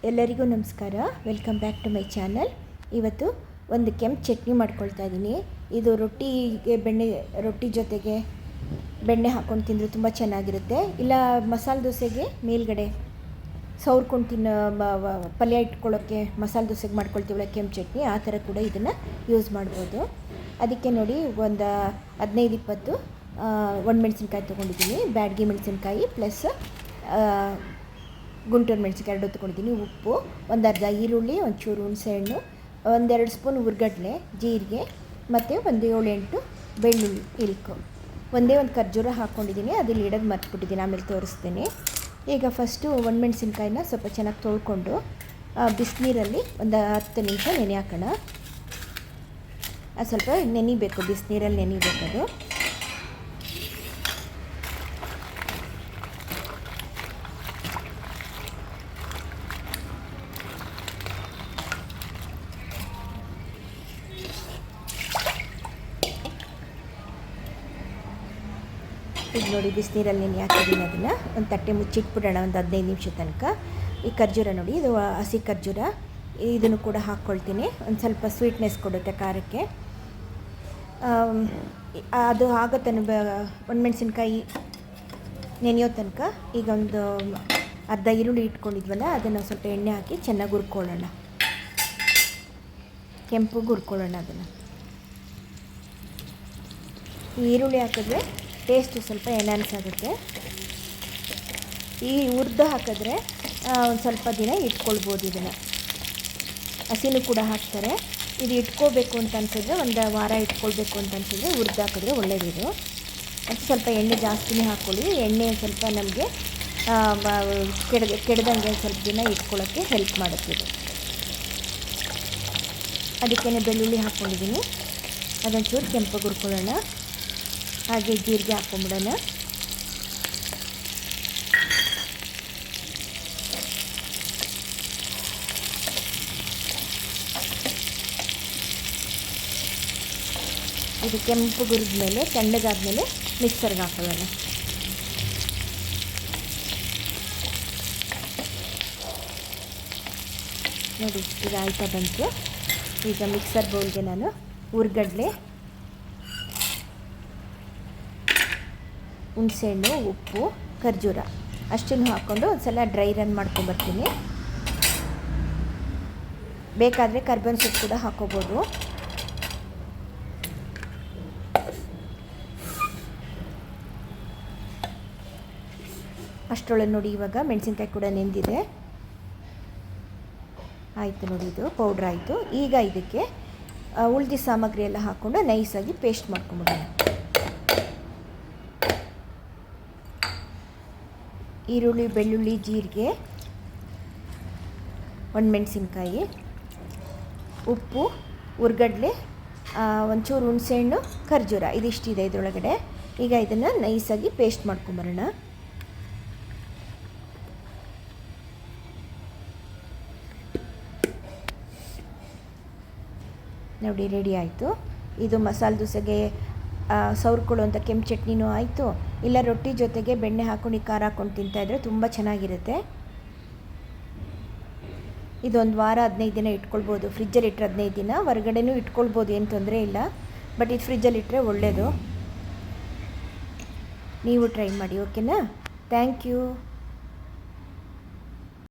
ಎಲ್ಲರಿಗೂ ನಮಸ್ಕಾರ. Welcome back to my channel. ಇವತ್ತು ಒಂದು ಕೆಂಪು ಚಟ್ನಿ ಮಾಡ್ಕೊಳ್ತಾ ಇದ್ದೀನಿ. ಇದು ರೊಟ್ಟಿ ಜೊತೆಗೆ ಬೆಣ್ಣೆ ಹಾಕ್ಕೊಂಡು ತಿಂದರೆ ತುಂಬ ಚೆನ್ನಾಗಿರುತ್ತೆ. ಇಲ್ಲ ಮಸಾಲೆ ದೋಸೆಗೆ ಮೇಲ್ಗಡೆ ಸೌರ್ಕೊಂಡು ತಿನ್ನೋ ಪಲ್ಯ ಇಟ್ಕೊಳ್ಳೋಕ್ಕೆ ಮಸಾಲೆ ದೋಸೆಗೆ ಮಾಡ್ಕೊಳ್ತೀವಲ್ಲ ಕೆಂಪು ಚಟ್ನಿ, ಆ ಥರ ಕೂಡ ಇದನ್ನು ಯೂಸ್ ಮಾಡ್ಬೋದು. ಅದಕ್ಕೆ ನೋಡಿ ಒಂದು 15-20 ಒಣಮೆಣಸಿನ್ಕಾಯಿ ತೊಗೊಂಡಿದ್ದೀನಿ. ಬ್ಯಾಡಗಿ ಮೆಣಸಿನ್ಕಾಯಿ ಪ್ಲಸ್ ಗುಂಟೂರು ಮೆಣಸಿನ್ಕಾಯಿ 2 ತೊಗೊಂಡಿದ್ದೀನಿ. ಉಪ್ಪು, ಒಂದು ಅರ್ಧ ಈರುಳ್ಳಿ, ಒಂಚೂರು ಹುಣಸೆಹಣ್ಣು, 1-2 ಸ್ಪೂನ್ ಹುರ್ಗಡ್ಲೆ, ಜೀರಿಗೆ ಮತ್ತು ಒಂದು 7-8 ಬೆಳ್ಳುಳ್ಳಿ ಇಲ್ಕು, ಒಂದೇ ಒಂದು ಖರ್ಜೂರ ಹಾಕ್ಕೊಂಡಿದ್ದೀನಿ. ಅದಲ್ಲಿ ಇಡೋದು ಮರ್ತ್ಬಿಟ್ಟಿದ್ದೀನಿ, ಆಮೇಲೆ ತೋರಿಸ್ತೀನಿ. ಈಗ ಫಸ್ಟು ಒಣಮೆಣಸಿನ್ಕಾಯಿನ ಸ್ವಲ್ಪ ಚೆನ್ನಾಗಿ ತೊಳ್ಕೊಂಡು ಬಿಸಿನೀರಲ್ಲಿ ಒಂದು 10 ನಿಮಿಷ ನೆನೆ ಹಾಕೋಣ. ಅದು ಸ್ವಲ್ಪ ನೆನಿಬೇಕು, ಬಿಸಿನೀರಲ್ಲಿ ನೆನಿಬೇಕದು. ಈಗ ನೋಡಿ ಬಿಸಿನೀರಲ್ಲಿ ನೆನೆ ಹಾಕಿದ್ದೀನಿ. ಅದನ್ನು ಒಂದು ತಟ್ಟೆ ಮುಚ್ಚಿಟ್ಬಿಡೋಣ ಒಂದು 15 ನಿಮಿಷ ತನಕ. ಈ ಖರ್ಜೂರ ನೋಡಿ, ಇದು ಹಸಿ ಖರ್ಜೂರ, ಇದನ್ನು ಕೂಡ ಹಾಕ್ಕೊಳ್ತೀನಿ. ಒಂದು ಸ್ವಲ್ಪ ಸ್ವೀಟ್ನೆಸ್ ಕೊಡುತ್ತೆ ಖಾರಕ್ಕೆ. ಅದು ಆಗೋ ತನಕ ಒಣಮೆಣಸಿನ್ಕಾಯಿ ನೆನೆಯೋ ತನಕ ಈಗ ಒಂದು ಅರ್ಧ ಈರುಳ್ಳಿ ಇಟ್ಕೊಂಡಿದ್ವಲ್ಲ, ಅದನ್ನು ಸ್ವಲ್ಪ ಎಣ್ಣೆ ಹಾಕಿ ಚೆನ್ನಾಗಿ ಹುರ್ಕೊಳ್ಳೋಣ. ಕೆಂಪುಗೆ ಹುರ್ಕೊಳ್ಳೋಣ ಅದನ್ನು. ಈ ಈರುಳ್ಳಿ ಹಾಕಿದ್ರೆ ಟೇಸ್ಟು ಸ್ವಲ್ಪ ಎನ್ಹಾನ್ಸ್ ಆಗುತ್ತೆ. ಈ ಹುರಿದು ಹಾಕಿದ್ರೆ ಒಂದು ಸ್ವಲ್ಪ ದಿನ ಇಟ್ಕೊಳ್ಬೋದು. ಇದನ್ನು ಹಸಿನೂ ಕೂಡ ಹಾಕ್ತಾರೆ. ಇದು ಇಟ್ಕೋಬೇಕು ಅಂತ ಅನ್ಸಿದ್ರೆ ಒಂದು ವಾರ ಇಟ್ಕೊಳ್ಬೇಕು ಅಂತ ಅನ್ಸಿದ್ರೆ ಹುರಿದು ಹಾಕಿದ್ರೆ ಒಳ್ಳೆಯದಿದು. ಮತ್ತು ಸ್ವಲ್ಪ ಎಣ್ಣೆ ಜಾಸ್ತಿನೇ ಹಾಕ್ಕೊಳ್ಳಿ. ಎಣ್ಣೆ ಸ್ವಲ್ಪ ನಮಗೆ ಕೆಡ್ದಂಗೆ ಸ್ವಲ್ಪ ದಿನ ಇಟ್ಕೊಳ್ಳೋಕ್ಕೆ ಹೆಲ್ಪ್ ಮಾಡುತ್ತೆ ಇದು. ಅದಕ್ಕೇ ಬೆಳ್ಳುಳ್ಳಿ ಹಾಕ್ಕೊಂಡಿದ್ದೀನಿ. ಅದೊಂಚೂರು ಕೆಂಪಗೆ ಹುರ್ಕೊಳ್ಳೋಣ. ಹಾಗೆ ಜೀರಿಗೆ ಹಾಕ್ಕೊಂಬಿಡೋಣ. ಇದು ಕೆಂಪು ಹುರಿದ್ಮೇಲೆ ತಣ್ಣಗಾದ್ಮೇಲೆ ಮಿಕ್ಸರ್ಗೆ ಹಾಕೊಳ್ಳೋಣ. ನೋಡಿ ಈಗ ಆಯ್ತಾ ಬಂತು. ಈಗ ಮಿಕ್ಸರ್ ಬೌಲ್ಗೆ ನಾನು ಹುರ್ಗಡ್ಲೆ, ಹುಣಸೆಹಣ್ಣು, ಉಪ್ಪು, ಖರ್ಜೂರ ಅಷ್ಟನ್ನು ಹಾಕ್ಕೊಂಡು ಒಂದು ಸಲ ಡ್ರೈ ರನ್ ಮಾಡ್ಕೊಂಬರ್ತೀನಿ. ಬೇಕಾದರೆ ಕರ್ಬೇವಿನ ಸೊಪ್ಪು ಕೂಡ ಹಾಕ್ಕೋಬೋದು. ಅಷ್ಟರೊಳಗೆ ನೋಡಿ ಇವಾಗ ಮೆಣಸಿನ್ಕಾಯಿ ಕೂಡ ನೆಂದಿದೆ. ಆಯಿತು ನೋಡಿ, ಇದು ಪೌಡ್ರ್ ಆಯಿತು. ಈಗ ಇದಕ್ಕೆ ಉಳಿದ ಸಾಮಗ್ರಿ ಎಲ್ಲ ಹಾಕ್ಕೊಂಡು ನೈಸಾಗಿ ಪೇಸ್ಟ್ ಮಾಡ್ಕೊಂಬಿಡೋಣ. ಈರುಳ್ಳಿ, ಬೆಳ್ಳುಳ್ಳಿ, ಜೀರಿಗೆ, ಒಣಮೆಣಸಿನ್ಕಾಯಿ, ಉಪ್ಪು, ಹುರ್ಗಡ್ಲೆ, ಒಂಚೂರು ಹುಣಸೆಹಣ್ಣು, ಖರ್ಜೂರ, ಇದಿಷ್ಟಿದೆ ಇದರೊಳಗಡೆ. ಈಗ ಇದನ್ನು ನೈಸಾಗಿ ಪೇಸ್ಟ್ ಮಾಡ್ಕೊಂಬರೋಣ. ನೋಡಿ ರೆಡಿ ಆಯಿತು. ಇದು ಮಸಾಲೆ ದೋಸೆಗೆ ಸೌರ್ಕೊಳ್ಳುವಂಥ ಕೆಂಪು ಚಟ್ನಿನೂ ಆಯಿತು. ಇಲ್ಲ ರೊಟ್ಟಿ ಜೊತೆಗೆ ಬೆಣ್ಣೆ ಹಾಕ್ಕೊಂಡು ಖಾರ ಹಾಕ್ಕೊಂಡು ತಿಂತಾಯಿದ್ರೆ ತುಂಬ ಚೆನ್ನಾಗಿರುತ್ತೆ. ಇದೊಂದು ವಾರ 15 ದಿನ ಇಟ್ಕೊಳ್ಬೋದು. ಫ್ರಿಜ್ಜಲ್ಲಿ ಇಟ್ಟರೆ 15 ದಿನ, ಹೊರಗಡೆನೂ ಇಟ್ಕೊಳ್ಬೋದು, ಏನು ತೊಂದರೆ ಇಲ್ಲ. ಬಟ್ ಇದು ಫ್ರಿಜ್ಜಲ್ಲಿ ಇಟ್ಟರೆ ಒಳ್ಳೆಯದು. ನೀವು ಟ್ರೈ ಮಾಡಿ, ಓಕೆನಾ? Thank you.